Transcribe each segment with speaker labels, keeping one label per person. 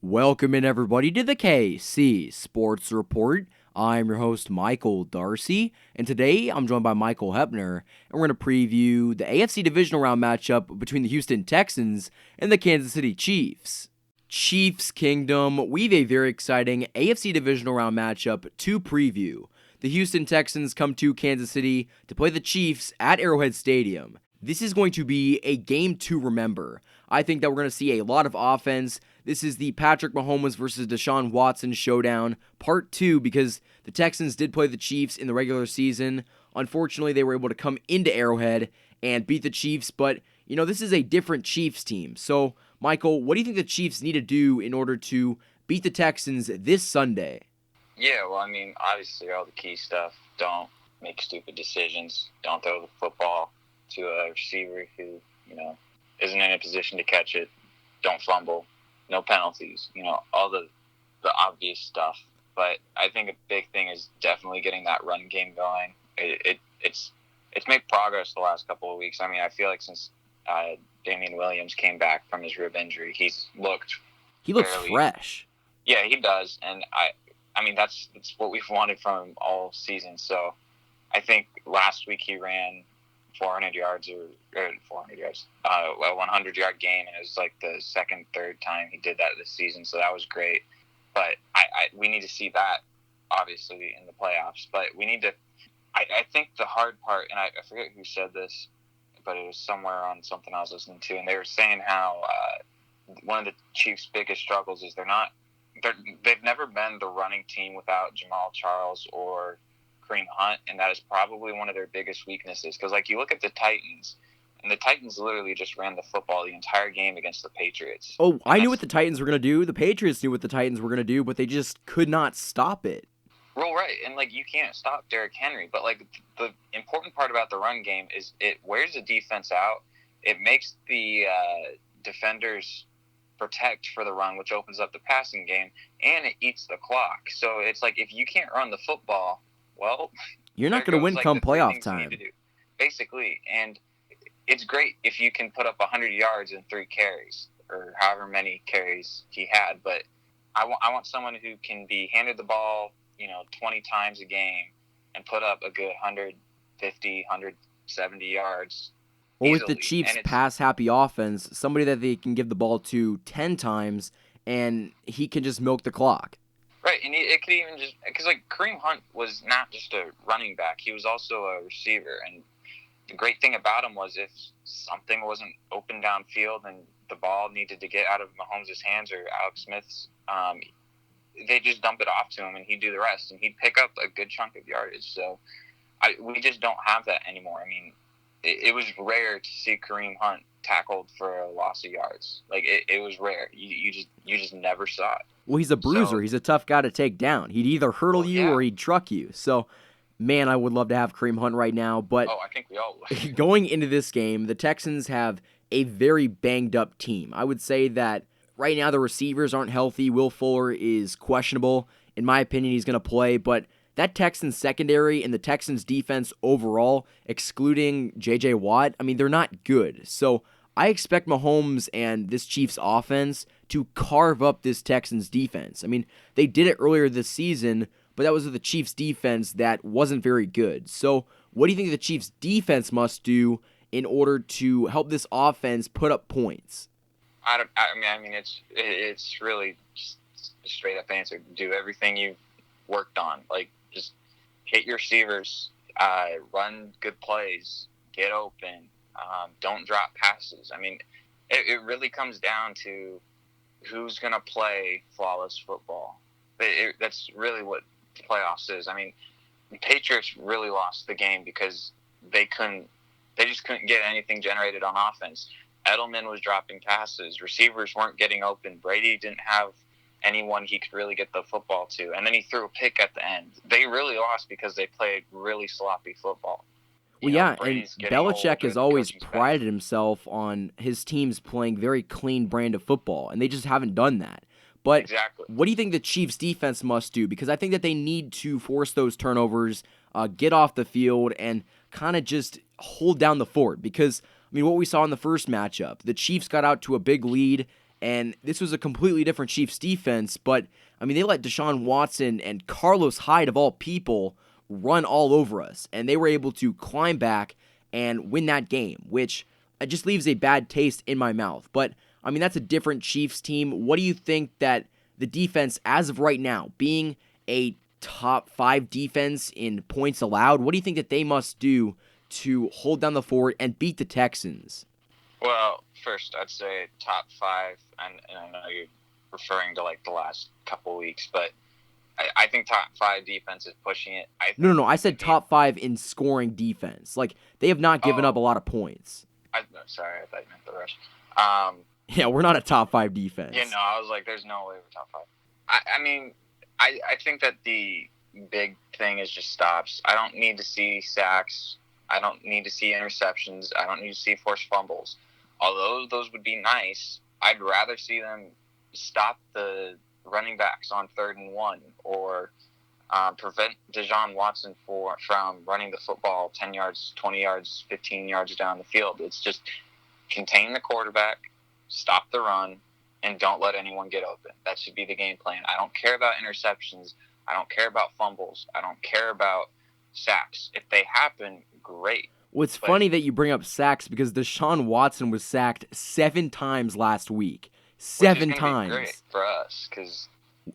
Speaker 1: Welcome in everybody to the KC Sports Report. I'm your host Michael Darcy, and today I'm joined by Michael Hepner, and we're going to preview the AFC Divisional round matchup between the Houston Texans and the Kansas City Chiefs. Chiefs Kingdom, we have a very exciting AFC Divisional round matchup to preview. The Houston Texans come to Kansas City to play the Chiefs at Arrowhead Stadium. This is going to be a game to remember. I think that we're going to see a lot of offense. This is the Patrick Mahomes versus Deshaun Watson showdown, part 2, because the Texans did play the Chiefs in the regular season. Unfortunately, they were able to come into Arrowhead and beat the Chiefs, but, this is a different Chiefs team. So, Michael, what do you think the Chiefs need to do in order to beat the Texans this Sunday?
Speaker 2: Yeah, obviously all the key stuff. Don't make stupid decisions. Don't throw the football to a receiver who, isn't in a position to catch it. Don't fumble. No penalties. All the obvious stuff. But I think a big thing is definitely getting that run game going. It's made progress the last couple of weeks. I feel like since Damian Williams came back from his rib injury, he looks
Speaker 1: fresh.
Speaker 2: Yeah, he does, and that's what we've wanted from him all season. So I think last week he ran 400 yards, a 100-yard gain, and it was like the third time he did that this season, so that was great. But we need to see that, obviously, in the playoffs. But we need to – I think the hard part, and I forget who said this, but it was somewhere on something I was listening to, and they were saying how one of the Chiefs' biggest struggles is they've never been the running team without Jamal Charles or Kareem Hunt, and that is probably one of their biggest weaknesses. Because, you look at the Titans, and the Titans literally just ran the football the entire game against the Patriots.
Speaker 1: Oh, I knew what the Titans were going to do. The Patriots knew what the Titans were going to do, but they just could not stop it.
Speaker 2: Well, right, and, you can't stop Derrick Henry. But, the important part about the run game is it wears the defense out. It makes the defenders protect for the run, which opens up the passing game, and it eats the clock. So it's if you can't run the football, well,
Speaker 1: you're not going to win come playoff time.
Speaker 2: Basically, and it's great if you can put up 100 yards in 3 carries or however many carries he had. But I want someone who can be handed the ball, 20 times a game and put up a good 150, 170 yards.
Speaker 1: Or with the Chiefs' pass-happy offense, somebody that they can give the ball to 10 times and he can just milk the clock.
Speaker 2: Right, and it could even just – because, Kareem Hunt was not just a running back. He was also a receiver. And the great thing about him was if something wasn't open downfield and the ball needed to get out of Mahomes' hands or Alex Smith's, they just dump it off to him and he'd do the rest. And he'd pick up a good chunk of yardage. So we just don't have that anymore. It was rare to see Kareem Hunt tackled for a loss of yards. It was rare. You just never saw it.
Speaker 1: Well, he's a bruiser. So, he's a tough guy to take down. He'd either hurdle you or he'd truck you. So, man, I would love to have Kareem Hunt right now. But
Speaker 2: I think we all would.
Speaker 1: Going into this game, the Texans have a very banged-up team. I would say that right now the receivers aren't healthy. Will Fuller is questionable. In my opinion, he's going to play. But that Texans secondary and the Texans defense overall, excluding J.J. Watt, they're not good. So I expect Mahomes and this Chiefs offense to carve up this Texans defense. They did it earlier this season, but that was with the Chiefs defense that wasn't very good. So what do you think the Chiefs defense must do in order to help this offense put up points?
Speaker 2: It's really just a straight up answer. Do everything you've worked on. Just hit your receivers, run good plays, get open, don't drop passes. It really comes down to who's going to play flawless football. That's really what the playoffs is. The Patriots really lost the game because they just couldn't get anything generated on offense. Edelman was dropping passes. Receivers weren't getting open. Brady didn't have anyone he could really get the football to. And then he threw a pick at the end. They really lost because they played really sloppy football.
Speaker 1: And Belichick has always prided himself on his teams playing very clean brand of football, and they just haven't done that. But
Speaker 2: exactly.
Speaker 1: What do you think the Chiefs' defense must do? Because I think that they need to force those turnovers, get off the field, and kind of just hold down the fort. Because, what we saw in the first matchup, the Chiefs got out to a big lead, And this was a completely different Chiefs defense, but, I mean, they let Deshaun Watson and Carlos Hyde, of all people, run all over us. And they were able to climb back and win that game, which just leaves a bad taste in my mouth. But, I mean, that's a different Chiefs team. What do you think that the defense, as of right now, being a top 5 defense in points allowed, what do you think that they must do to hold down the fort and beat the Texans?
Speaker 2: Well, first, I'd say top 5, and I know you're referring to, like, the last couple weeks, but I think top 5 defense is pushing it.
Speaker 1: No. I said top 5 in scoring defense. Like, they have not given up a lot of points.
Speaker 2: Sorry, I thought you meant the rest.
Speaker 1: Yeah, we're not a top 5 defense.
Speaker 2: Yeah, no, I was like, there's no way we're top 5. I mean, I think that the big thing is just stops. I don't need to see sacks. I don't need to see interceptions. I don't need to see forced fumbles. Although those would be nice, I'd rather see them stop the running backs on 3rd and 1 or prevent Deshaun Watson from running the football 10 yards, 20 yards, 15 yards down the field. It's just contain the quarterback, stop the run, and don't let anyone get open. That should be the game plan. I don't care about interceptions. I don't care about fumbles. I don't care about sacks. If they happen, great.
Speaker 1: Well, it's funny that you bring up sacks because Deshaun Watson was sacked 7 times last week. 7 times.
Speaker 2: Be great for us because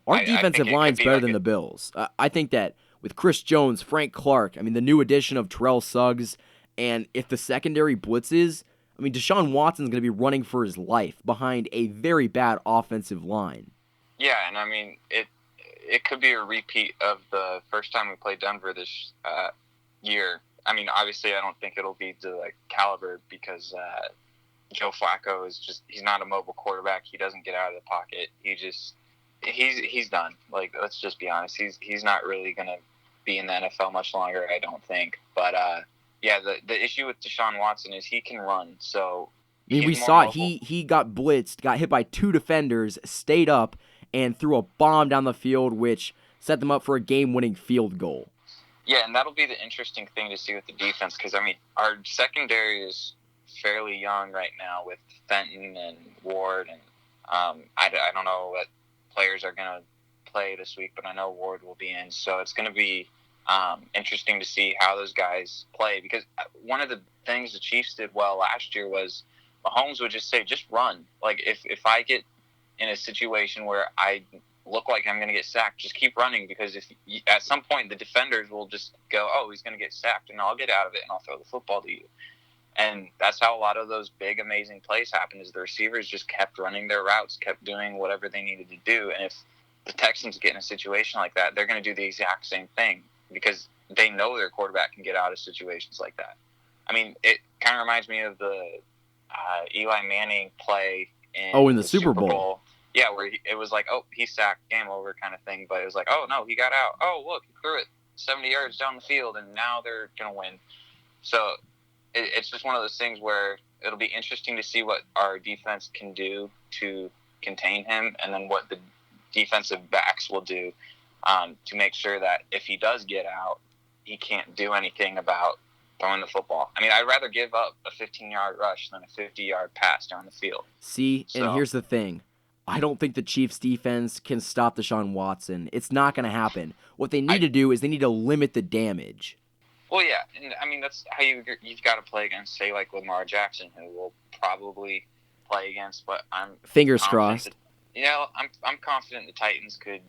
Speaker 1: our defensive line's better than the Bills. I think that with Chris Jones, Frank Clark, I mean, the new addition of Terrell Suggs, and if the secondary blitzes, I mean, Deshaun Watson's going to be running for his life behind a very bad offensive line.
Speaker 2: Yeah, and I mean, it could be a repeat of the first time we played Denver this year. I mean, obviously, I don't think it'll be to the caliber because Joe Flacco he's not a mobile quarterback. He doesn't get out of the pocket. He's done. Like, let's just be honest. He's not really going to be in the NFL much longer, I don't think. But, yeah, the issue with Deshaun Watson is he can run. So
Speaker 1: I mean, we saw it. He got blitzed, got hit by 2 defenders, stayed up, and threw a bomb down the field, which set them up for a game-winning field goal.
Speaker 2: Yeah, and that'll be the interesting thing to see with the defense because, I mean, our secondary is fairly young right now with Fenton and Ward. And I don't know what players are going to play this week, but I know Ward will be in. So it's going to be interesting to see how those guys play because one of the things the Chiefs did well last year was Mahomes would just say, just run. Like, if I get in a situation where I look like I'm going to get sacked, just keep running because if at some point the defenders will just go, oh, he's going to get sacked, and I'll get out of it and I'll throw the football to you. And that's how a lot of those big, amazing plays happened is the receivers just kept running their routes, kept doing whatever they needed to do. And if the Texans get in a situation like that, they're going to do the exact same thing because they know their quarterback can get out of situations like that. I mean, it kind of reminds me of the Eli Manning play in
Speaker 1: the Super Bowl.
Speaker 2: Yeah, where it was like, oh, he sacked, game over kind of thing. But it was like, oh, no, he got out. Oh, look, he threw it 70 yards down the field, and now they're going to win. So it's just one of those things where it'll be interesting to see what our defense can do to contain him and then what the defensive backs will do to make sure that if he does get out, he can't do anything about throwing the football. I mean, I'd rather give up a 15-yard rush than a 50-yard pass down the field.
Speaker 1: And here's the thing. I don't think the Chiefs' defense can stop Deshaun Watson. It's not going to happen. What they need to do is they need to limit the damage. Well,
Speaker 2: yeah, and I mean that's how you've got to play against, say, like Lamar Jackson, who will probably play against. But I'm
Speaker 1: fingers crossed.
Speaker 2: I'm confident the Titans could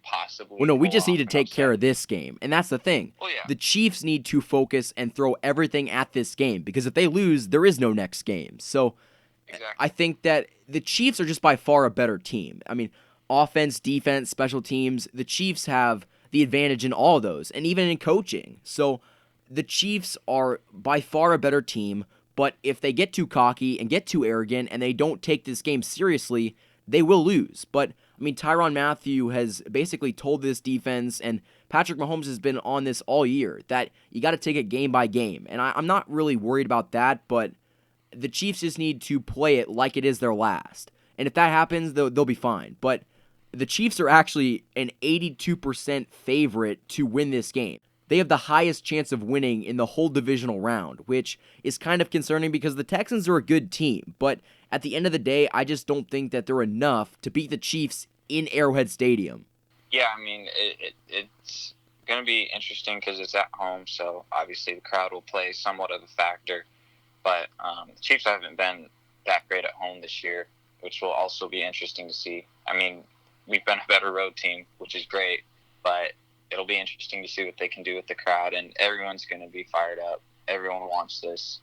Speaker 2: possibly.
Speaker 1: Well, no, we just need to take care of this game, and that's the thing.
Speaker 2: Well, yeah.
Speaker 1: The Chiefs need to focus and throw everything at this game because if they lose, there is no next game. So.
Speaker 2: Exactly.
Speaker 1: I think that the Chiefs are just by far a better team. I mean, offense, defense, special teams, the Chiefs have the advantage in all of those, and even in coaching. So the Chiefs are by far a better team, but if they get too cocky and get too arrogant and they don't take this game seriously, they will lose. But, I mean, Tyrann Mathieu has basically told this defense, and Patrick Mahomes has been on this all year, that you got to take it game by game. And I'm not really worried about that, but the Chiefs just need to play it like it is their last. And if that happens, they'll be fine. But the Chiefs are actually an 82% favorite to win this game. they have the highest chance of winning in the whole divisional round, which is kind of concerning because the Texans are a good team. But at the end of the day, I just don't think that they're enough to beat the Chiefs in Arrowhead Stadium.
Speaker 2: Yeah, I mean, it's going to be interesting because it's at home, so obviously the crowd will play somewhat of a factor. But the Chiefs haven't been that great at home this year, which will also be interesting to see. I mean, we've been a better road team, which is great, but it'll be interesting to see what they can do with the crowd, and everyone's going to be fired up. Everyone wants this.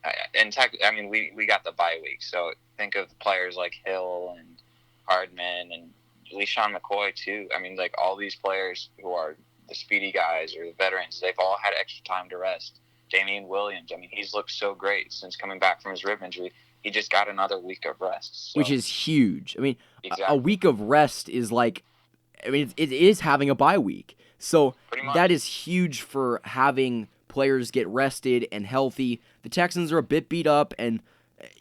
Speaker 2: We got the bye week, so think of players like Hill and Hardman and LeSean McCoy too. I mean, like all these players who are the speedy guys or the veterans, they've all had extra time to rest. Damian Williams, I mean, he's looked so great since coming back from his rib injury. He just got another week of rest. So.
Speaker 1: Which is huge. I mean,
Speaker 2: exactly.
Speaker 1: A week of rest is like, I mean, it is having a bye week. So that is huge for having players get rested and healthy. The Texans are a bit beat up, and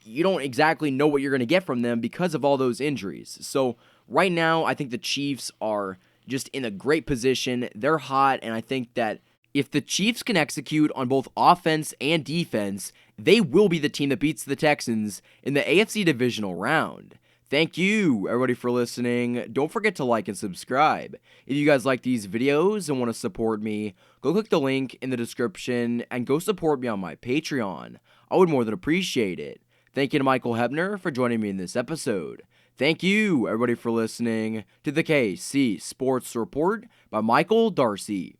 Speaker 1: you don't exactly know what you're going to get from them because of all those injuries. So right now, I think the Chiefs are just in a great position. They're hot, and I think that if the Chiefs can execute on both offense and defense, they will be the team that beats the Texans in the AFC Divisional round. Thank you, everybody, for listening. Don't forget to like and subscribe. If you guys like these videos and want to support me, go click the link in the description and go support me on my Patreon. I would more than appreciate it. Thank you to Michael Hebner for joining me in this episode. Thank you, everybody, for listening to the KC Sports Report by Michael Darcy.